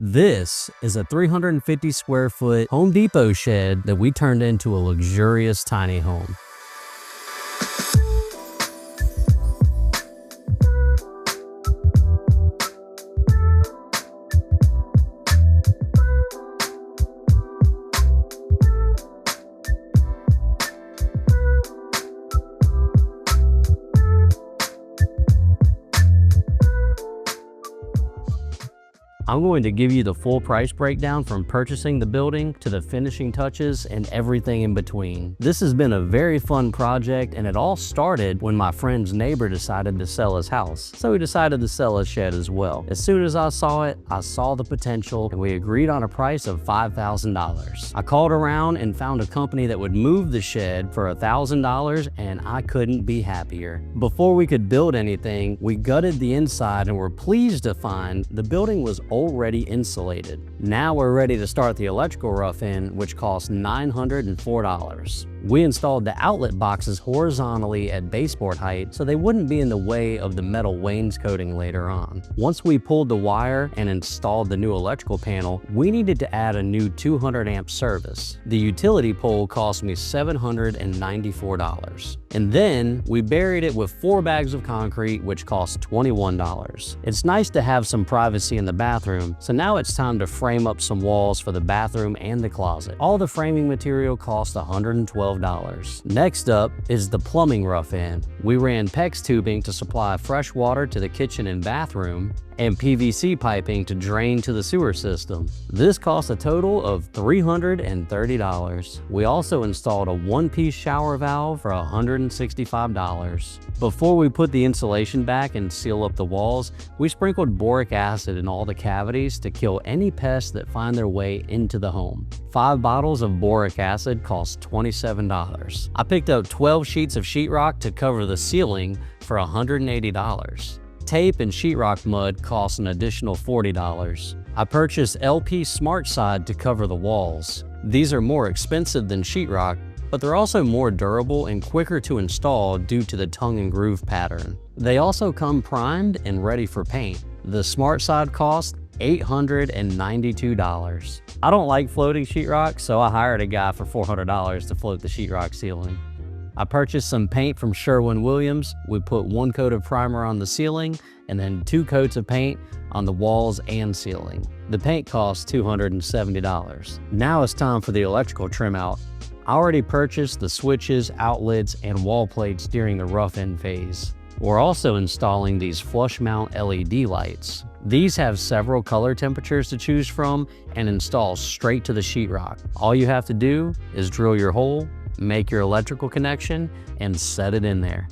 This is a 350 square foot Home Depot shed that we turned into a luxurious tiny home. I'm going to give you the full price breakdown from purchasing the building to the finishing touches and everything in between. This has been a very fun project, and it all started when my friend's neighbor decided to sell his house. So he decided to sell his shed as well. As soon as I saw it, I saw the potential, and we agreed on a price of $5,000. I called around and found a company that would move the shed for $1,000, and I couldn't be happier. Before we could build anything, we gutted the inside and were pleased to find the building was already insulated. Now we're ready to start the electrical rough-in, which costs $904. We installed the outlet boxes horizontally at baseboard height so they wouldn't be in the way of the metal wainscoting later on. Once we pulled the wire and installed the new electrical panel, we needed to add a new 200 amp service. The utility pole cost me $794. And then we buried it with 4 bags of concrete, which cost $21. It's nice to have some privacy in the bathroom, so now it's time to frame up some walls for the bathroom and the closet. All the framing material cost $112. Next up is the plumbing rough-in. We ran PEX tubing to supply fresh water to the kitchen and bathroom, and PVC piping to drain to the sewer system. This cost a total of $330. We also installed a one-piece shower valve for $165. Before we put the insulation back and seal up the walls, we sprinkled boric acid in all the cavities to kill any pests that find their way into the home. 5 bottles of boric acid cost $27. I picked up 12 sheets of sheetrock to cover the ceiling for $180. Tape and sheetrock mud cost an additional $40. I purchased LP Smartside to cover the walls. These are more expensive than sheetrock, but they're also more durable and quicker to install due to the tongue and groove pattern. They also come primed and ready for paint. The Smartside cost $892. I don't like floating sheetrock, so I hired a guy for $400 to float the sheetrock ceiling. I purchased some paint from Sherwin-Williams. We put 1 coat of primer on the ceiling and then 2 coats of paint on the walls and ceiling. The paint cost $270. Now it's time for the electrical trim out. I already purchased the switches, outlets, and wall plates during the rough-in phase. We're also installing these flush mount LED lights. These have several color temperatures to choose from and install straight to the sheetrock. All you have to do is drill your hole, make your electrical connection, and set it in there.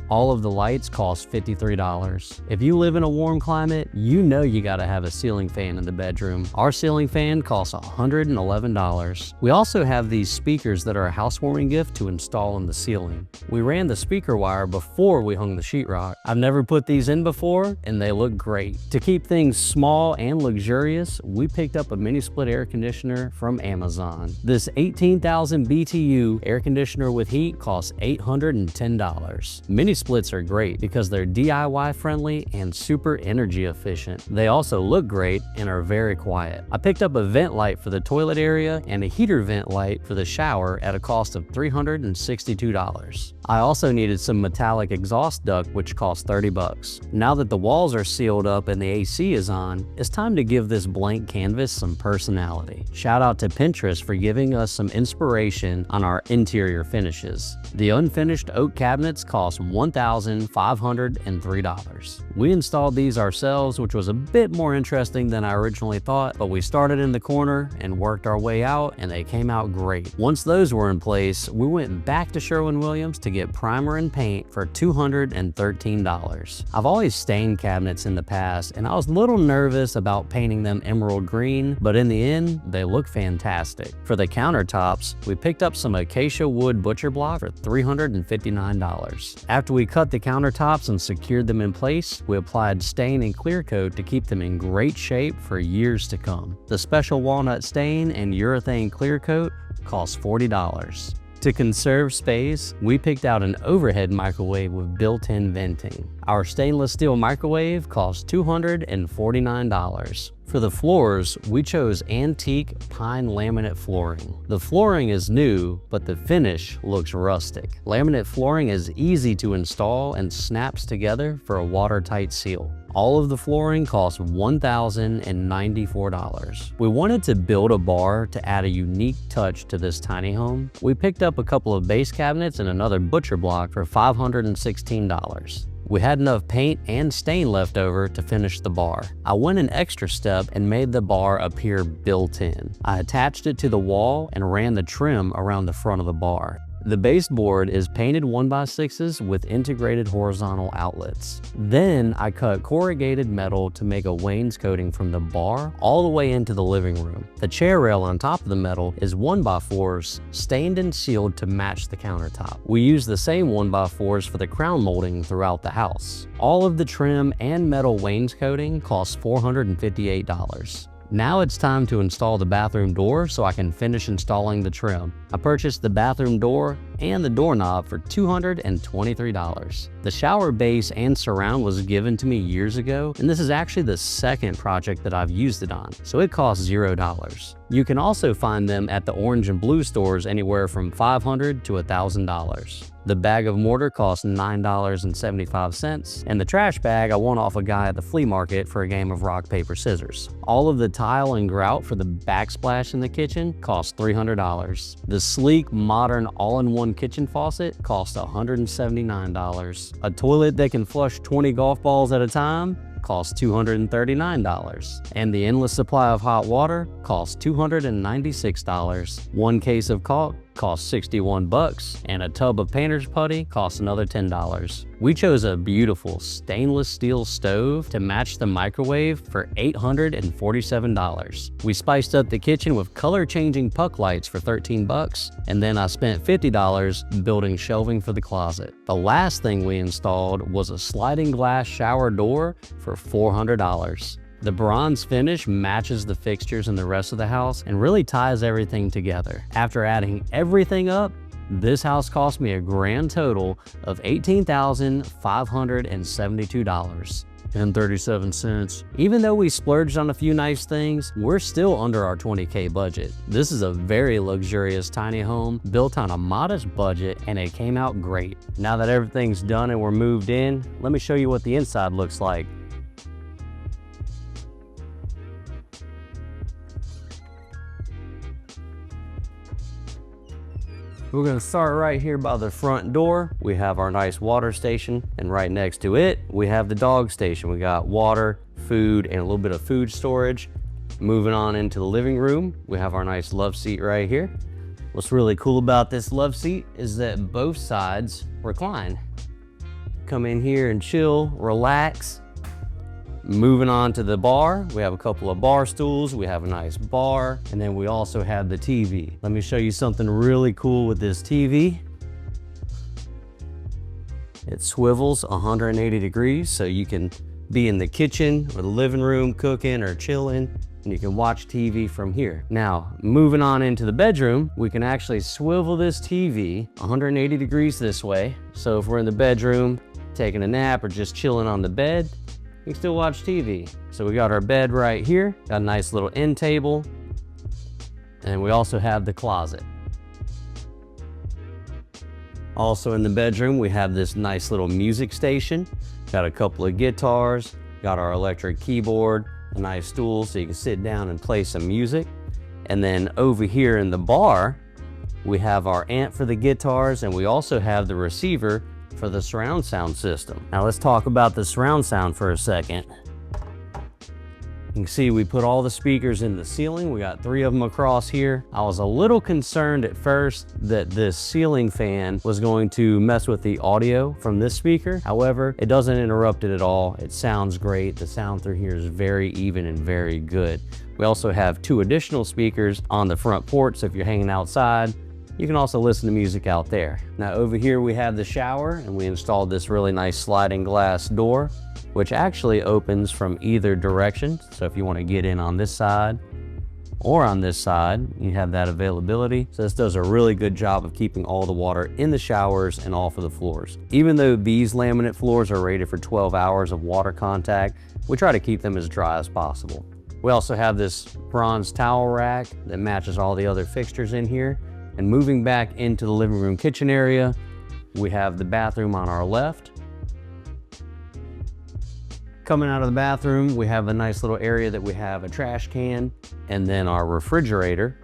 All of the lights cost $53. If you live in a warm climate, you know you gotta have a ceiling fan in the bedroom. Our ceiling fan costs $111. We also have these speakers that are a housewarming gift to install in the ceiling. We ran the speaker wire before we hung the sheetrock. I've never put these in before, and they look great. To keep things small and luxurious, we picked up a mini split air conditioner from Amazon. This 18,000 BTU air conditioner with heat costs $810. Mini splits are great because they're DIY friendly and super energy efficient. They also look great and are very quiet. I picked up a vent light for the toilet area and a heater vent light for the shower at a cost of $362. I also needed some metallic exhaust duct, which cost $30. Now that the walls are sealed up and the AC is on, it's time to give this blank canvas some personality. Shout out to Pinterest for giving us some inspiration on our interior finishes. The unfinished oak cabinets cost $1,503. We installed these ourselves, which was a bit more interesting than I originally thought, but we started in the corner and worked our way out, and they came out great. Once those were in place, we went back to Sherwin-Williams to get primer and paint for $213. I've always stained cabinets in the past, and I was a little nervous about painting them emerald green, but in the end, they look fantastic. For the countertops, we picked up some acacia wood butcher block for $359. After we cut the countertops and secured them in place, we applied stain and clear coat to keep them in great shape for years to come. The special walnut stain and urethane clear coat cost $40. To conserve space, we picked out an overhead microwave with built-in venting. Our stainless steel microwave cost $249. For the floors, we chose antique pine laminate flooring. The flooring is new, but the finish looks rustic. Laminate flooring is easy to install and snaps together for a watertight seal. All of the flooring cost $1,094. We wanted to build a bar to add a unique touch to this tiny home. We picked up a couple of base cabinets and another butcher block for $516. We had enough paint and stain left over to finish the bar. I went an extra step and made the bar appear built-in. I attached it to the wall and ran the trim around the front of the bar. The baseboard is painted 1x6s with integrated horizontal outlets. Then I cut corrugated metal to make a wainscoting from the bar all the way into the living room. The chair rail on top of the metal is 1x4s, stained and sealed to match the countertop. We use the same 1x4s for the crown molding throughout the house. All of the trim and metal wainscoting costs $458. Now it's time to install the bathroom door so I can finish installing the trim. I purchased the bathroom door and the doorknob for $223. The shower base and surround was given to me years ago, and this is actually the second project that I've used it on, so it costs $0. You can also find them at the orange and blue stores anywhere from $500 to $1,000. The bag of mortar cost $9.75, and the trash bag I won off a guy at the flea market for a game of rock, paper, scissors. All of the tile and grout for the backsplash in the kitchen cost $300. The sleek, modern, all-in-one kitchen faucet cost $179. A toilet that can flush 20 golf balls at a time costs $239, and the endless supply of hot water costs $296. One case of caulk costs $61, and a tub of painter's putty costs another $10. We chose a beautiful stainless steel stove to match the microwave for $847. We spiced up the kitchen with color-changing puck lights for $13, and then I spent $50 building shelving for the closet. The last thing we installed was a sliding glass shower door for $400. The bronze finish matches the fixtures in the rest of the house and really ties everything together. After adding everything up, this house cost me a grand total of $18,572 and 37 cents. Even though we splurged on a few nice things, we're still under our $20K budget. This is a very luxurious tiny home built on a modest budget, and it came out great. Now that everything's done and we're moved in, let me show you what the inside looks like. We're gonna start right here by the front door. We have our nice water station, and right next to it, we have the dog station. We got water, food, and a little bit of food storage. Moving on into the living room, we have our nice love seat right here. What's really cool about this love seat is that both sides recline. Come in here and chill, relax. Moving on to the bar, we have a couple of bar stools, we have a nice bar, and then we also have the TV. Let me show you something really cool with this TV. It swivels 180 degrees, so you can be in the kitchen or the living room cooking or chilling, and you can watch TV from here. Now, moving on into the bedroom, we can actually swivel this TV 180 degrees this way. So if we're in the bedroom, taking a nap or just chilling on the bed, we can still watch TV. So we got our bed right here, got a nice little end table, and we also have the closet. Also in the bedroom, we have this nice little music station. Got a couple of guitars, got our electric keyboard, a nice stool so you can sit down and play some music. And then over here in the bar, we have our amp for the guitars, and we also have the receiver for the surround sound system. Now let's talk about the surround sound for a second. You can see we put all the speakers in the ceiling. We got 3 of them across here. I was a little concerned at first that this ceiling fan was going to mess with the audio from this speaker. However, it doesn't interrupt it at all. It sounds great. The sound through here is very even and very good. We also have 2 additional speakers on the front porch, so if you're hanging outside, you can also listen to music out there. Now over here we have the shower, and we installed this really nice sliding glass door, which actually opens from either direction. So if you want to get in on this side or on this side, you have that availability. So this does a really good job of keeping all the water in the showers and off of the floors. Even though these laminate floors are rated for 12 hours of water contact, we try to keep them as dry as possible. We also have this bronze towel rack that matches all the other fixtures in here. And moving back into the living room kitchen area, we have the bathroom on our left. Coming out of the bathroom, we have a nice little area that we have a trash can and then our refrigerator.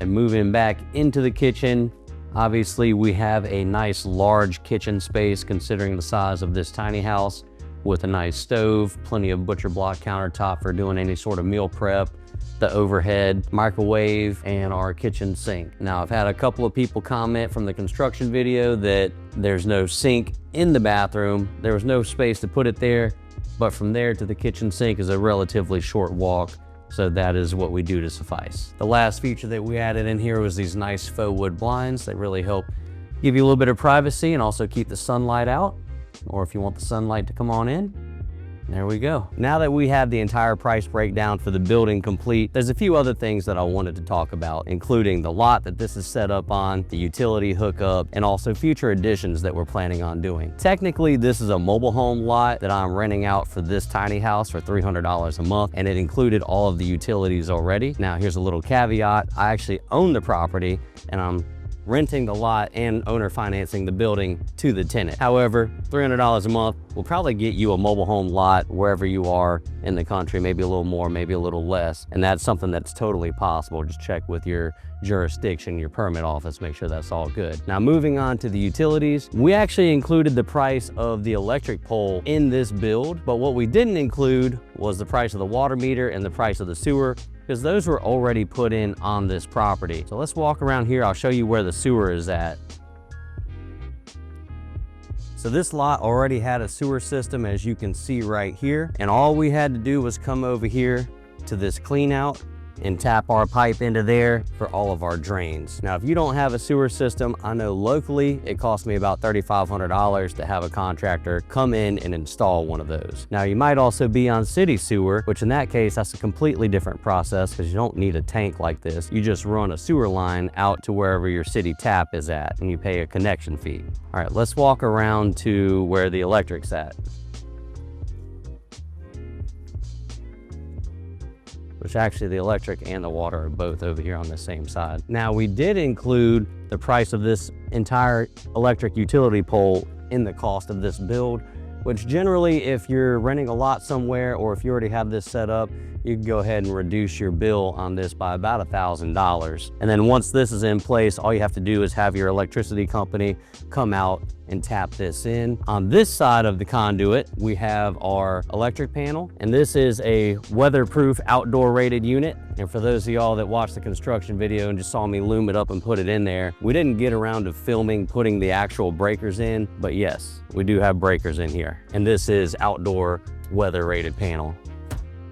And moving back into the kitchen, obviously we have a nice large kitchen space considering the size of this tiny house, with a nice stove, plenty of butcher block countertop for doing any sort of meal prep, the overhead microwave, and our kitchen sink. Now, I've had a couple of people comment from the construction video that there's no sink in the bathroom. There was no space to put it there, but from there to the kitchen sink is a relatively short walk, so that is what we do to suffice. The last feature that we added in here was these nice faux wood blinds that really help give you a little bit of privacy and also keep the sunlight out, or if you want the sunlight to come on in, there we go. Now that we have the entire price breakdown for the building complete, there's a few other things that I wanted to talk about, including the lot that this is set up on, the utility hookup, and also future additions that we're planning on doing. Technically, this is a mobile home lot that I'm renting out for this tiny house for $300 a month, and it included all of the utilities already. Now, here's a little caveat. I actually own the property, and I'm renting the lot and owner financing the building to the tenant. However, $300 a month will probably get you a mobile home lot wherever you are in the country, maybe a little more, maybe a little less. And that's something that's totally possible. Just check with your jurisdiction, your permit office, make sure that's all good. Now, moving on to the utilities, we actually included the price of the electric pole in this build, but what we didn't include was the price of the water meter and the price of the sewer, because those were already put in on this property. So let's walk around here. I'll show you where the sewer is at. So this lot already had a sewer system, as you can see right here. And all we had to do was come over here to this clean out and tap our pipe into there for all of our drains. Now, if you don't have a sewer system, I know locally it cost me about $3,500 to have a contractor come in and install one of those. Now, you might also be on city sewer, which in that case, that's a completely different process because you don't need a tank like this. You just run a sewer line out to wherever your city tap is at and you pay a connection fee. All right, let's walk around to where the electric's at. Which actually the electric and the water are both over here on the same side. Now, we did include the price of this entire electric utility pole in the cost of this build, which generally, if you're renting a lot somewhere or if you already have this set up, you can go ahead and reduce your bill on this by about $1,000. And then once this is in place, all you have to do is have your electricity company come out and tap this in. On this side of the conduit, we have our electric panel, and this is a weatherproof outdoor rated unit. And for those of y'all that watched the construction video and just saw me loom it up and put it in there, we didn't get around to filming putting the actual breakers in, but yes, we do have breakers in here. And this is outdoor weather rated panel.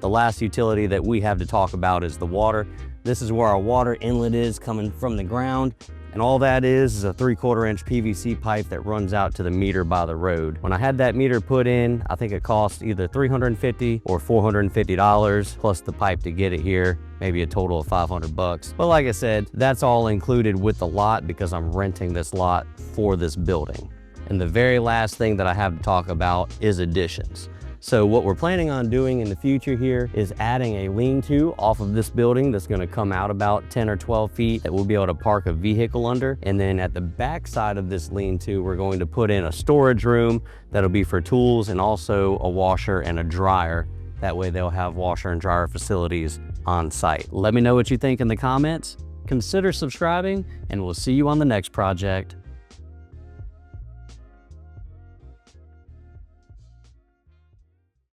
The last utility that we have to talk about is the water. This is where our water inlet is coming from the ground. And all that is a 3/4 inch PVC pipe that runs out to the meter by the road. When I had that meter put in, I think it cost either $350 or $450 plus the pipe to get it here, maybe a total of $500. But like I said, that's all included with the lot because I'm renting this lot for this building. And the very last thing that I have to talk about is additions. So what we're planning on doing in the future here is adding a lean-to off of this building that's going to come out about 10 or 12 feet that we'll be able to park a vehicle under. And then at the back side of this lean-to, we're going to put in a storage room that'll be for tools and also a washer and a dryer. That way they'll have washer and dryer facilities on site. Let me know what you think in the comments. Consider subscribing, and we'll see you on the next project.